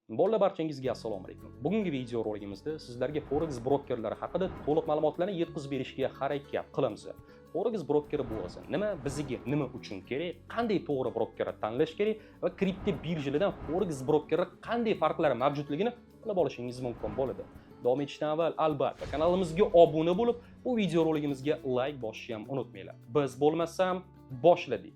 Bolalar barchangizga assalomu alaykum. Bugungi video roligimizda sizlarga forex brokerlari haqida to'liq ma'lumotlarni yetkazib berishga harakat qilamiz. Forex brokeri bu o'zi nima, bizga nima uchun kerak, qanday to'g'ri brokerni tanlash kerak va kripto birjalardan forex brokeri qanday farqlari mavjudligini bilib olishingiz mumkin bo'ladi. Davom etishdan avval albatta kanalimizga obuna bo'lib, bu video roligimizga like bosishni ham unutmanglar. Biz bo'lmasam boshladik.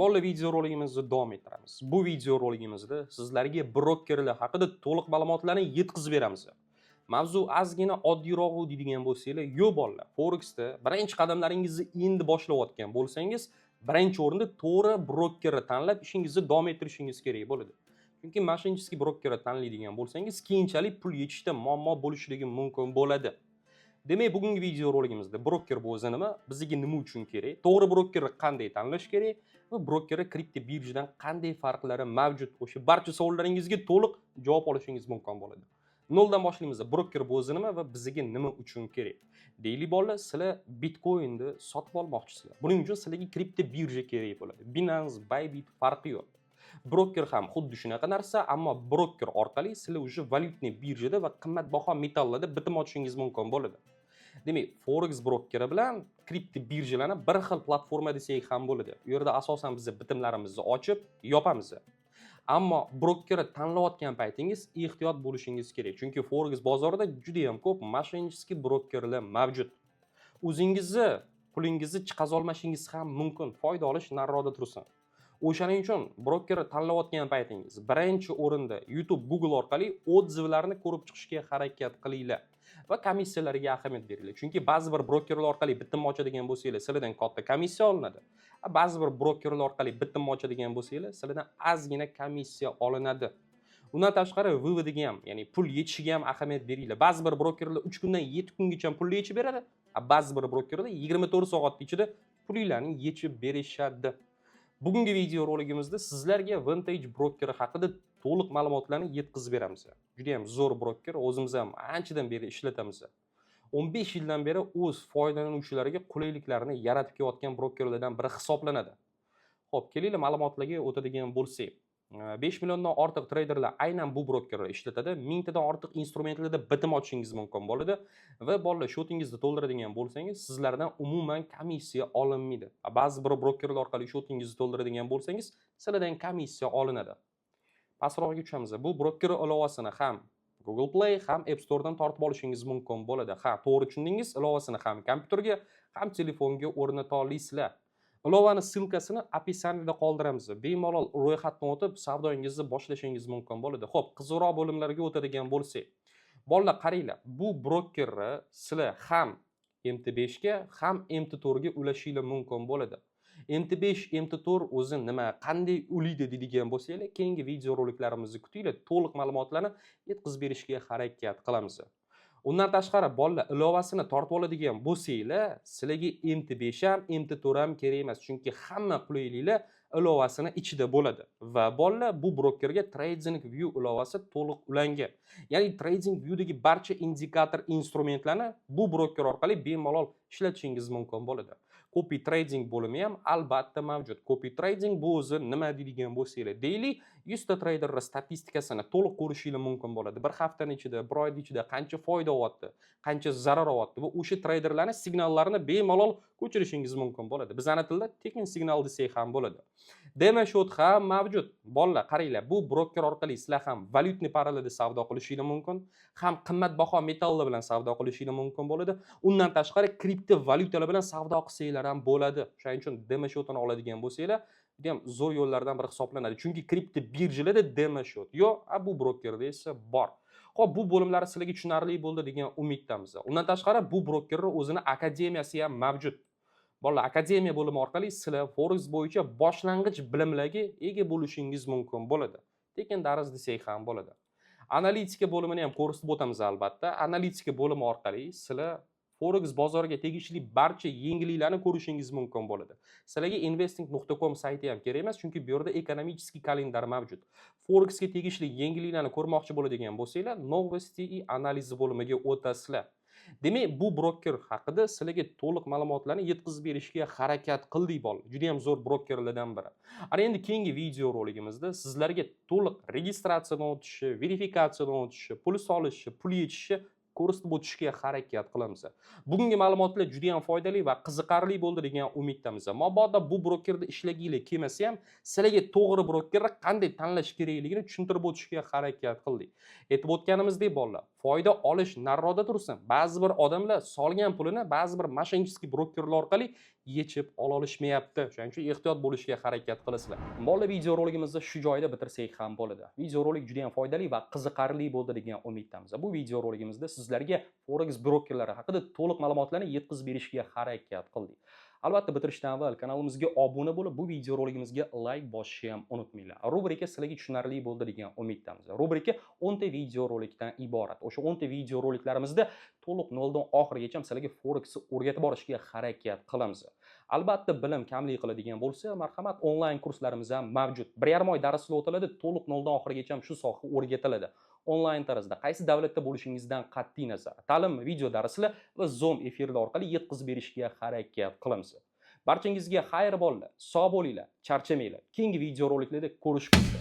Bolalar video roligimizni davom ettiramiz. Bu video roligimizda sizlarga brokerlar haqida to'liq ma'lumotlarni yetkazib beramiz. Mavzu ozgina oddiyroq deydigan bo'lsanglar, yo'q bolalar. Forexda birinchi qadamlaringizni endi boshlayotgan bo'lsangiz, birinchi o'rinda to'g'ri brokerni tanlab ishingizni davom ettirishingiz kerak bo'ladi. Chunki moshenniskiy brokerni tanlaydigan bo'lsangiz, keyinchalik pul yechishda muammo bo'lishligi mumkin bo'ladi. Demak, bugungi video roligimizda broker bu o'zi nima, bizga nima uchun kerak, to'g'ri brokerni qanday tanlash kerak va brokerni kripto birjadan qanday farqlari mavjud, o'sha barcha savollaringizga to'liq javob olishingiz mumkin bo'ladi. Noldan boshlaymiz. Broker bu o'zi nima va bizga nima uchun kerak? Deyli bolalar, sizlar Bitcoinni sotib olmoqchisizlar. Buning uchun sizlarga kripto birja kerak bo'ladi. Binance, Bybit farqi yo'q. Broker ham xuddi shunaqa narsa, ammo broker orqali sizlar o'sha valyutniy birjada va qimmatbaho metallarda bitim ochishingiz mumkin bo'ladi. Demak, forex brokeri bilan kripto birjalarni bir xil platforma desak ham bo'ladi. U yerda asosan biz bitimlarimizni ochib, yopamiz. Ammo brokerni tanlayotgan paytingiz ehtiyot bo'lishingiz kerak. Chunki forex bozorida juda ham ko'p moshenniskiy brokerlar mavjud. O'zingizni pulingizni chiqaza olmashingiz ham mumkin. Foyda olish nariroqda tursin. O'shaning uchun brokerni tanlayotgan paytingiz birinchi o'rinda YouTube, Google orqali odzivlarni ko'rib chiqishga harakat qilinglar va komissiyalarga ahamiyat beringlar. Chunki ba'zi bir brokerlar orqali bitim ochadigan bo'lsanglar, sizlardan katta komissiya olinadi. Ba'zi bir brokerlar orqali bitim ochadigan bo'lsanglar, sizlardan ozgina komissiya olinadi. Undan tashqari vivodiga ham, ya'ni pul yechishiga ham ahamiyat beringlar. Ba'zi bir brokerlar 3 kundan 7 kungacha pul yechib beradi, ba'zi bir brokerlar 24 soat ichida pulinglarni yechib berishadi. Bugungi video roligimizda sizlarga vintage brokeri haqida to'liq ma'lumotlarni yetkazib beramiz. Juda ham zo'r broker, o'zimiz ham anchadan beri ishlatamiz. 15 yildan beri o'z foydalanuvchilariga qulayliklarni yaratib kelayotgan brokerlardan biri hisoblanadi. Xo'p, kelinglar ma'lumotlarga o'tadigan bo'lsak. 5 milliondan ortiq treyderlar aynan bu brokerni ishlatadi. 1000 tadan ortiq instrumentlarda bitim ochishingiz mumkin bo'ladi va bolalar shotingizni to'ldiradigan bo'lsangiz, sizlardan umuman komissiya olinmaydi. Ba'zi bir brokerlar orqali shotingizni to'ldiradigan bo'lsangiz, sizlardan komissiya olinadi. Pastroqqa tushamiz. Bu broker ilovasini ham Google Play ham App Store dan tortib olishingiz mumkin bo'ladi. Ha, to'g'ri tushundingiz. Ilovasini ham kompyuterga, ham telefonga o'rnata olasizlar. Ilovani silkasini описаниеda qoldiramiz. Bemalol ro'yxatdan o'tib savdoingizni boshlashingiz mumkin bo'ladi. Xo'p, qiziqroq bo'limlarga o'tadigan bo'lsak. Bolalar qaranglar, bu brokerni sizlar ham MT5 ga, ham MT4 ga ulashingiz mumkin bo'ladi. MT5, MT4 o'zi nima, qanday ulaydi deydigan bo'lsanglar, keyingi video roliklarimizni kutinglar, to'liq ma'lumotlarni yetkazib berishga harakat qilamiz. Undan tashqari bolalar ilovasini tortib oladigan bo'lsanglar, sizlarga MT5 ham, MT4 ham kerak emas, chunki hamma qulayliklar ilovasini ichida bo'ladi va bolalar bu brokerga TradingView ilovasi to'liq ulangan. Ya'ni TradingViewdagi barcha indikator instrumentlarni bu broker orqali bemalol ishlatishingiz mumkin bo'ladi. Copy trading bo'limi ham albatta mavjud. Copy trading bu o'zi nima deydigan bo'lsanglar, daily 100 ta traderlar statistikasini to'liq ko'rishingiz mumkin bo'ladi. Bir haftaning ichida, bir oy ichida qancha foyda olyapti, qancha zarar olyapti va o'sha traderlarning signallarini bemalol ko'chirishingiz mumkin bo'ladi. Biz ana tilda tekin signal desak ham bo'ladi. Demo shot ham mavjud. Bolalar qaranglar, bu broker orqali sizlar ham valyutniy paralarda savdo qilishingiz mumkin, ham qimmatbaho metallar bilan savdo qilishingiz mumkin bo'ladi. Undan tashqari kripto valyutalar bilan savdo qilsanglar ham bo'ladi. Shuning uchun demo shotini oladigan bo'lsanglar, juda ham zo'r yo'llardan biri hisoblanadi. Chunki kripto birjalarda demo shot yo'q, bu brokerda esa bor. Xo'p, bu bo'limlar sizlarga tushunarli bo'ldi degan umiddamiz. Undan tashqari bu brokerning o'zining akademiyasi ham mavjud. Bolalar, akademiya bo'limi orqali sizlar forex bo'yicha boshlang'ich bilimlarga ega bo'lishingiz mumkin bo'ladi. Tekin dars desak ham bo'ladi. Analitika bo'limini ham ko'rsatib o'tamiz albatta. Analitika bo'limi orqali sizlar forex bozoriga tegishli barcha yangiliklarni ko'rishingiz mumkin bo'ladi. Sizlarga investing.com sayti ham kerak emas, chunki bu yerda ekonomik kalendar mavjud. Forexga tegishli yangiliklarni ko'rmoqchi bo'ladigan bo'lsanglar, novosti va analiz bo'limiga o'tasizlar. Demak, bu broker haqida sizlarga to'liq ma'lumotlarni yetkazib berishga harakat qildik bolalar. Juda ham zo'r brokerlardan biri. Ana endi keyingi video roligimizda sizlarga to'liq registratsiyadan o'tishi, verifikatsiyadan o'tishi, pul solishi, pul yechishi ko'rsatib o'tishga harakat qilamiz. Bugungi ma'lumotlar juda ham foydali va qiziqarli bo'ldi degan umiddamiz. Mabodo bu brokerda ishlaginglar kelmasa ham, sizlarga to'g'ri brokerni qanday tanlash kerakligini tushuntirib o'tishga harakat qildik. Aytib o'tganimizdek bolalar, foyda olish nariroqda tursin. Ba'zi bir odamlar solgan pulini ba'zi bir moshenniskiy brokerlar orqali yechib ola olishmayapti. Shuning uchun ehtiyot bo'lishga harakat qilasizlar. Bolalar, video roligimizni shu joyda bitirsak ham bo'ladi. Video rolik juda ham foydali va qiziqarli bo'ldi degan umiddamiz. Bu video roligimizda sizlarga forex brokerlari haqida to'liq ma'lumotlarni yetkazib berishga harakat qildik. Albatta, bitirishdan avval kanalimizga obuna bo'lib, bu video roligimizga like bosishni ham unutmanglar. Rubrika sizlarga tushunarli bo'ldi degan umiddamiz. Rubrika 10 ta video rolikdan iborat. O'sha 10 ta video roliklarimizda to'liq noldan oxirigacha sizlarga forexni o'rgatib borishga harakat qilamiz. Albatta, bilim kamlik qiladigan bo'lsa, marhamat, onlayn kurslarimiz ham mavjud. 1,5 oy darslar o'tiladi, to'liq noldan oxirigacha shu soha o'rgatiladi. Onlayn tarzda qaysi davlatda bo'lishingizdan qat'iy nazar ta'lim video darslar va Zoom efirlar orqali yetkazib berishga harakat qilamiz. Barchangizga xayr bolalar, sog' bo'linglar, charchamanglar. Keyingi video roliklarda ko'rishguncha.